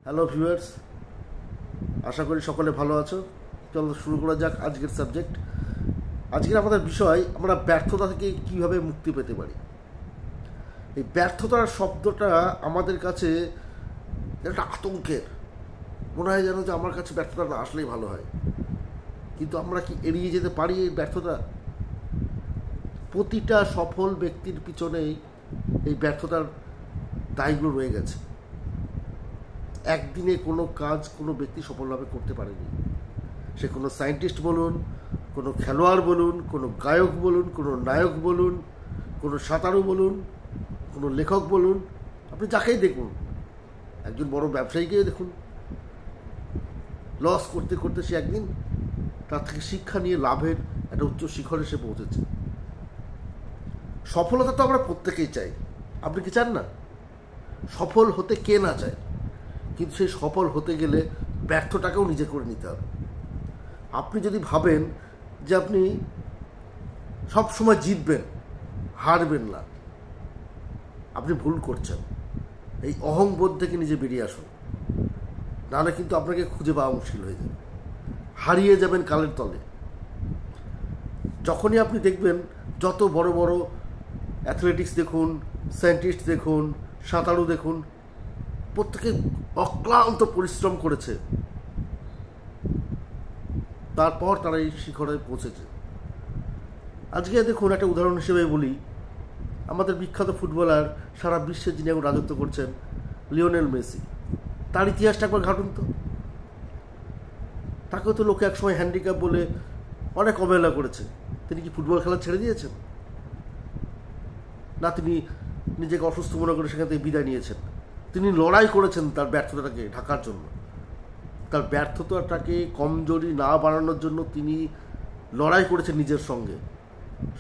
Hello viewers, আশা করি সকলে ভালো আছো। চলো শুরু করা যাক আজকের সাবজেক্ট। আজকের আমাদের বিষয়, আমরা ব্যর্থতা থেকে কিভাবে মুক্তি পেতে পারি। এই ব্যর্থতার শব্দটা আমাদের কাছে একটা আতঙ্কের, মনে হয় যেন যে আমার কাছে ব্যর্থতা না আসলেই ভালো হয়। কিন্তু আমরা কি এড়িয়ে যেতে পারি এই ব্যর্থতা? প্রতিটা সফল ব্যক্তির পিছনেই এই ব্যর্থতার দায়গুলো রয়ে গেছে। একদিনে কোনো কাজ কোনো ব্যক্তি সফলভাবে করতে পারেনি। সে কোনো সায়েন্টিস্ট বলুন, কোনো খেলোয়াড় বলুন, কোনো গায়ক বলুন, কোনো নায়ক বলুন, কোনো সাঁতারু বলুন, কোনো লেখক বলুন, আপনি যাকেই দেখুন, একজন বড় ব্যবসায়ীকেই দেখুন, লস করতে করতে সে একদিন তার থেকে শিক্ষা নিয়ে লাভের একটা উচ্চ শিখরে সে পৌঁছেছে। সফলতা তো আমরা প্রত্যেকেই চাই, আপনি কি চান না? সফল হতে কে না চায়? কিন্তু সেই সফল হতে গেলে ব্যর্থটাকেও নিজে করে নিতে হবে। আপনি যদি ভাবেন যে আপনি সব সময় জিতবেন, হারবেন না, আপনি ভুল করছেন। এই অহংবোধ থেকে নিজে বেরিয়ে আসুন, নাহলে কিন্তু আপনাকে খুঁজে পাওয়া মুশকিল হয়ে যাবে, হারিয়ে যাবেন কালের তলে। যখনই আপনি দেখবেন যত বড় বড় অ্যাথলেটিক্স দেখুন, সায়েন্টিস্ট দেখুন, সাঁতারু দেখুন, প্রত্যেকে অক্লান্ত পরিশ্রম করেছে, তারপর তারা এই শিখরে পৌঁছেছে। আজকে দেখুন, একটা উদাহরণ হিসেবে বলি, আমাদের বিখ্যাত ফুটবলার, সারা বিশ্বে যিনি এখন রাজত্ব করছেন, লিওনেল মেসি। তার ইতিহাসটা একবার ঘাটুন তো। তাকেও তো লোকে একসময় হ্যান্ডিক্যাপ বলে অনেক অবহেলা করেছে। তিনি কি ফুটবল খেলা ছেড়ে দিয়েছেন? না, তিনি নিজেকে অসুস্থ মনে করে সেখান থেকে বিদায় নিয়েছেন। তিনি লড়াই করেছেন তার ব্যর্থতাটাকে ঢাকার জন্য, তার ব্যর্থতাটাকে কমজোরি না বাড়ানোর জন্য তিনি লড়াই করেছেন নিজের সঙ্গে।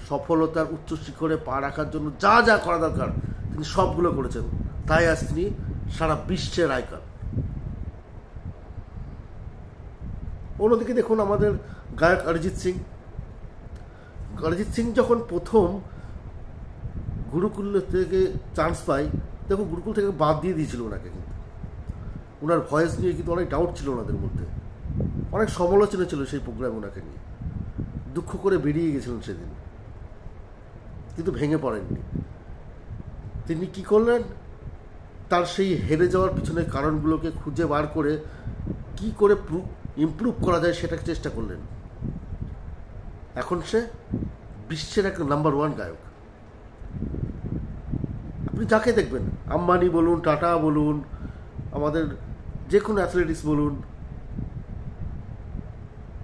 সফলতার উচ্চ শিখরে পা রাখার জন্য যা যা করা দরকার তিনি সবগুলো করেছেন। তাই আজ তিনি সারা বিশ্বের আইকন। অন্যদিকে দেখুন আমাদের গায়ক অরিজিৎ সিং। অরিজিৎ সিং যখন প্রথম গুরুকুল থেকে চান্স পায়, দেখুন গুরুকুল থেকে বাদ দিয়ে দিয়েছিল ওনাকে, কিন্তু ওনার ভয়েস নিয়ে কিন্তু অনেক ডাউট ছিল ওনাদের মধ্যে, অনেক সমালোচনা ছিল সেই প্রোগ্রামে ওনাকে নিয়ে। দুঃখ করে বেরিয়ে গেছিলেন সেদিন, কিন্তু ভেঙে পড়েননি। তিনি কি করলেন? তার সেই হেরে যাওয়ার পিছনের কারণগুলোকে খুঁজে বার করে কি করে ইমপ্রুভ করা যায় সেটাকে চেষ্টা করলেন। এখন সে বিশ্বের একটা নাম্বার 1 গায়ক। আপনি যাকে দেখবেন, আম্বানি বলুন, টাটা বলুন, আমাদের যে কোনো অ্যাথলেটিক্স বলুন,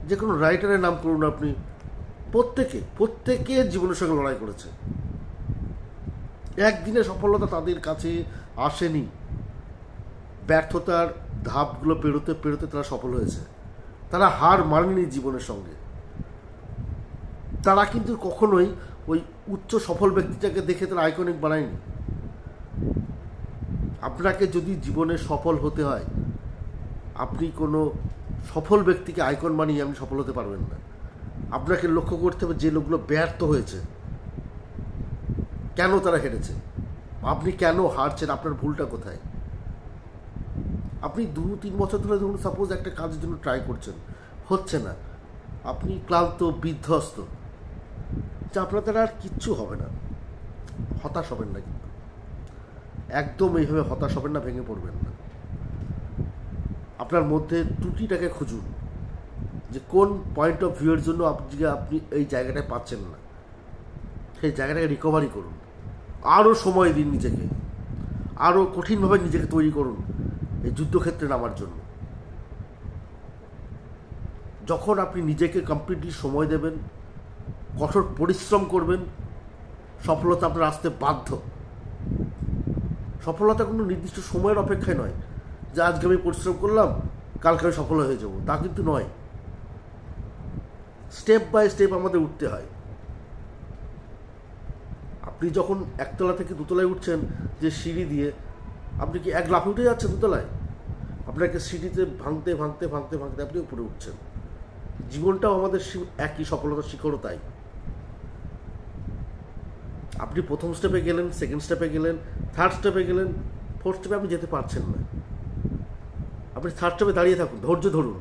যে কোনো রাইটারের নাম করুন, আপনি প্রত্যেকে জীবনের সঙ্গে লড়াই করেছে। একদিনে সফলতা তাদের কাছে আসেনি। ব্যর্থতার ধাপগুলো পেরোতে পেরোতে তারা সফল হয়েছে। তারা হার মানেনি জীবনের সঙ্গে। তারা কিন্তু কখনোই ওই উচ্চ সফল ব্যক্তিটাকে দেখে তারা আইকনিক বানায়নি। আপনাকে যদি জীবনে সফল হতে হয়, আপনি কোনো সফল ব্যক্তিকে আইকন বানিয়ে আপনি সফল হতে পারবেন না। আপনাকে লক্ষ্য করতে হবে যে লোকগুলো ব্যর্থ হয়েছে, কেন তারা হেরেছে, আপনি কেন হারছেন, আপনার ভুলটা কোথায়। আপনি 2-3 বছর ধরে ধরুন সাপোজ একটা কাজের জন্য ট্রাই করছেন, হচ্ছে না, আপনি ক্লান্ত, বিধ্বস্ত, যে আপনার দ্বারা আর কিচ্ছু হবে না, হতাশ হবেন না। কিন্তু একদম এইভাবে হতাশ হবেন না, ভেঙে পড়বেন না। আপনার মধ্যে ত্রুটিটাকে খুঁজুন, যে কোন পয়েন্ট অফ ভিউয়ের জন্য আপনি এই জায়গাটায় পাচ্ছেন না, সেই জায়গাটাকে রিকভারি করুন। আরও সময় দিন নিজেকে, আরও কঠিনভাবে নিজেকে তৈরি করুন এই যুদ্ধক্ষেত্রে নামার জন্য। যখন আপনি নিজেকে কমপ্লিটলি সময় দেবেন, কঠোর পরিশ্রম করবেন, সফলতা আপনার আসতে বাধ্য। সফলতা কোনো নির্দিষ্ট সময়ের অপেক্ষায় নয়, যে আজকে আমি পরিশ্রম করলাম কালকে আমি সফল হয়ে যাব, তা কিন্তু নয়। স্টেপ বাই স্টেপ আমাদের উঠতে হয়। আপনি যখন একতলা থেকে দুতলায় উঠছেন, যে সিঁড়ি দিয়ে, আপনি কি এক লাফে উঠে যাচ্ছেন দুতলায়? আপনাকে সিঁড়িতে ভাঙতে ভাঙতে ভাঙতে ভাঙতে আপনি উপরে উঠছেন। জীবনটাও আমাদের একই সফলতার শিখরও তাই। আপনি প্রথম স্টেপে গেলেন, সেকেন্ড স্টেপে গেলেন, থার্ড স্টেপে গেলেন, ফোর্থ স্টেপে আপনি যেতে পারছেন না। আপনি থার্ড স্টেপে দাঁড়িয়ে থাকুন, ধৈর্য ধরুন,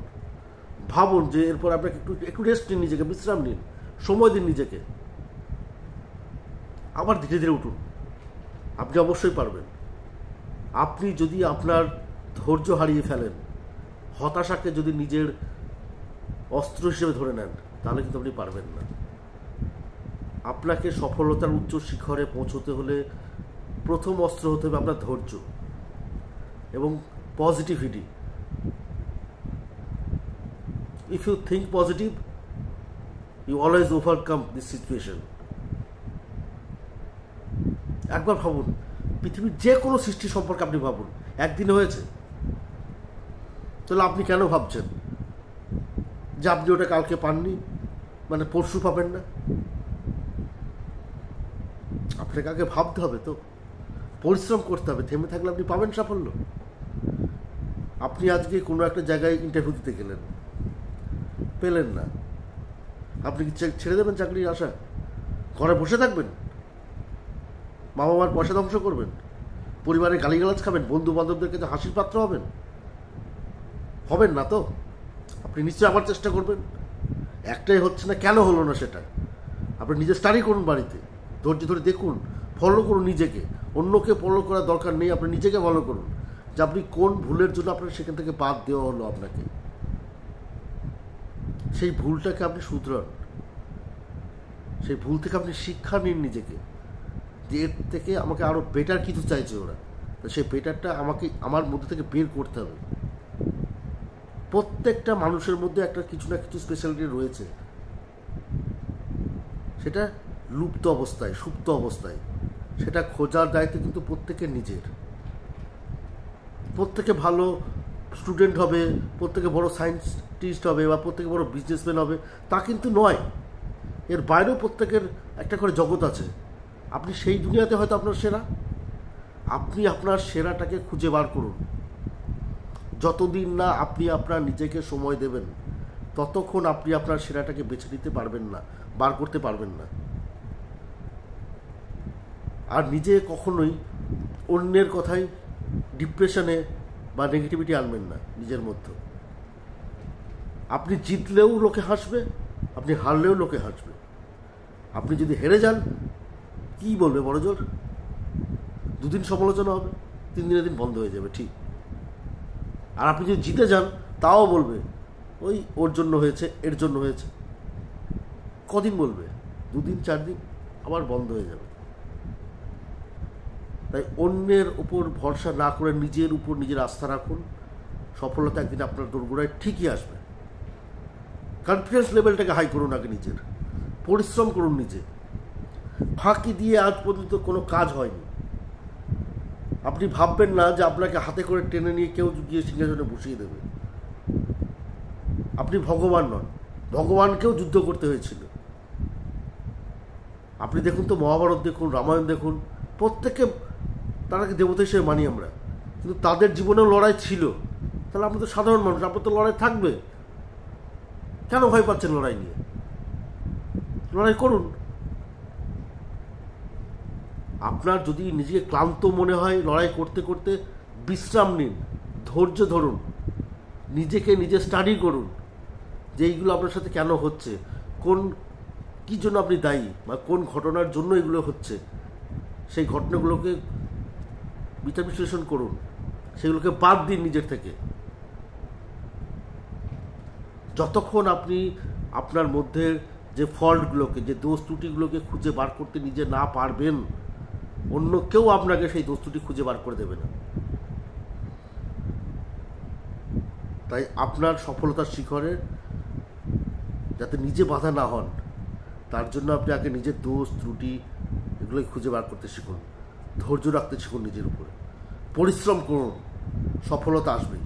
ভাবুন যে এরপর আপনাকে একটু একটু রেস্ট নিন, নিজেকে বিশ্রাম নিন, সময় দিন নিজেকে, আবার ধীরে ধীরে উঠুন। আপনি অবশ্যই পারবেন। আপনি যদি আপনার ধৈর্য হারিয়ে ফেলেন, হতাশাকে যদি নিজের অস্ত্র হিসেবে ধরে নেন, তাহলে কিন্তু আপনি পারবেন না। আপনাকে সফলতার উচ্চ শিখরে পৌঁছতে হলে প্রথম অস্ত্র হতে হবে আপনার ধৈর্য এবং positivity. If you think positive, you always overcome this situation. একবার ভাবুন, পৃথিবীর যে কোনো সৃষ্টি সম্পর্কে আপনি ভাবুন, একদিনে হয়েছে? তাহলে আপনি কেন ভাবছেন যে আপনি ওটা কালকে পাননি, মানে পরশু পাবেন না? আপনাকে আগে ভাবতে হবে, তো পরিশ্রম করতে হবে। থেমে থাকলে আপনি পাবেন সাফল্য? আপনি আজকে কোনো একটা জায়গায় ইন্টারভিউ দিতে গেলেন, পেলেন না, আপনি কি ছেড়ে দেবেন চাকরির আশা? ঘরে বসে থাকবেন? বাবা মার পয়সা ধ্বংস করবেন? পরিবারের গালিগালাজ খাবেন? বন্ধু বান্ধবদের কাছে হাসির পাত্র হবেন? হবেন না তো। আপনি নিশ্চয়ই আবার চেষ্টা করবেন। একটাই হচ্ছে না, কেন হলো না সেটা আপনি নিজে স্টাডি করুন, বাড়িতে ধৈর্য ধরে দেখুন, ফলো করুন নিজেকে। অন্যকে ফলো করার দরকার নেই, আপনি নিজেকে ফলো করুন যে আপনি কোন ভুলের জন্য আপনার সেখান থেকে বাদ দেওয়া হলো আপনাকে। সেই ভুলটাকে আপনি শুধরান, সেই ভুল থেকে আপনি শিক্ষা নিন নিজেকে, যে এর থেকে আমাকে আরও বেটার কিছু চাইছে ওরা, তো সেই বেটারটা আমাকে আমার মধ্যে থেকে বের করতে হবে। প্রত্যেকটা মানুষের মধ্যে একটা কিছু না কিছু স্পেশালিটি রয়েছে, সেটা লুপ্ত অবস্থায়, সুপ্ত অবস্থায়, সেটা খোঁজার দায়িত্ব কিন্তু প্রত্যেকের নিজের। প্রত্যেকে ভালো স্টুডেন্ট হবে, প্রত্যেকে বড় সায়েন্টিস্ট হবে বা প্রত্যেকে বড় বিজনেসম্যান হবে তা কিন্তু নয়। এর বাইরেও প্রত্যেকের একটা করে জগৎ আছে। আপনি সেই দুনিয়াতে হয়তো আপনার সেরা, আপনি আপনার সেরাটাকে খুঁজে বার করুন। যতদিন না আপনি আপনার নিজেকে সময় দেবেন, ততক্ষণ আপনি আপনার সেরাটাকে বেছে নিতে পারবেন না, বার করতে পারবেন না। আর নিজে কখনোই অন্যের কথায় ডিপ্রেশনে বা নেগেটিভিটি আনবেন না নিজের মধ্যে। আপনি জিতলেও লোকে হাসবে, আপনি হারলেও লোকে হাসবে। আপনি যদি হেরে যান, কি বলবে বড় জোর? দুদিন সমালোচনা হবে, 3 দিনের দিন বন্ধ হয়ে যাবে, ঠিক। আর আপনি যদি জিতে যান, তাও বলবে ওই ওর জন্য হয়েছে, এর জন্য হয়েছে। কদিন বলবে? 2 দিন 4 দিন, আবার বন্ধ হয়ে যাবে। তাই অন্যের উপর ভরসা না করে নিজের উপর নিজের আস্থা রাখুন। সফলতা একদিন আপনার দোরগোড়ায় ঠিকই আসবে। কনফিডেন্স লেভেলটাকে হাই করুন আগে নিজের, পরিশ্রম করুন নিজে। ফাঁকি দিয়ে আজ পর্যন্ত কোনো কাজ হয়নি। আপনি ভাববেন না যে আপনাকে হাতে করে টেনে নিয়ে কেউ গিয়ে সিংহাসনে বসিয়ে দেবে। আপনি ভগবান নন, ভগবানকেও যুদ্ধ করতে হয়েছিল। আপনি দেখুন তো, মহাভারত দেখুন, রামায়ণ দেখুন, প্রত্যেকে তারাকে দেবতা হিসেবে মানি আমরা, কিন্তু তাদের জীবনেও লড়াই ছিল। তাহলে আপনি তো সাধারণ মানুষ, আপনার তো লড়াই থাকবে। কেন ভয় পাচ্ছেন লড়াই নিয়ে? লড়াই করুন। আপনার যদি নিজেকে ক্লান্ত মনে হয় লড়াই করতে করতে, বিশ্রাম নিন, ধৈর্য ধরুন, নিজেকে নিজে স্টাডি করুন যে এইগুলো আপনার সাথে কেন হচ্ছে, কী জন্য আপনি দায়ী, বা কোন ঘটনার জন্য এগুলো হচ্ছে। সেই ঘটনাগুলোকে বিচার বিশ্লেষণ করুন, সেগুলোকে বাদ দিন নিজের থেকে। যতক্ষণ আপনি আপনার মধ্যে যে ফল্টগুলোকে, যে দোষ ত্রুটিগুলোকে খুঁজে বার করতে নিজে না পারবেন, অন্য কেউ আপনাকে সেই দোষ ত্রুটি খুঁজে বার করে দেবে না। তাই আপনার সফলতার শিখরে যাতে নিজে বাধা না হন, তার জন্য আপনি আগে নিজের দোষ ত্রুটি এগুলোই খুঁজে বার করতে শিখুন, ধৈর্য রাখতে শিখুন, নিজের উপরে পরিশ্রম করুন, সফলতা আসবেই।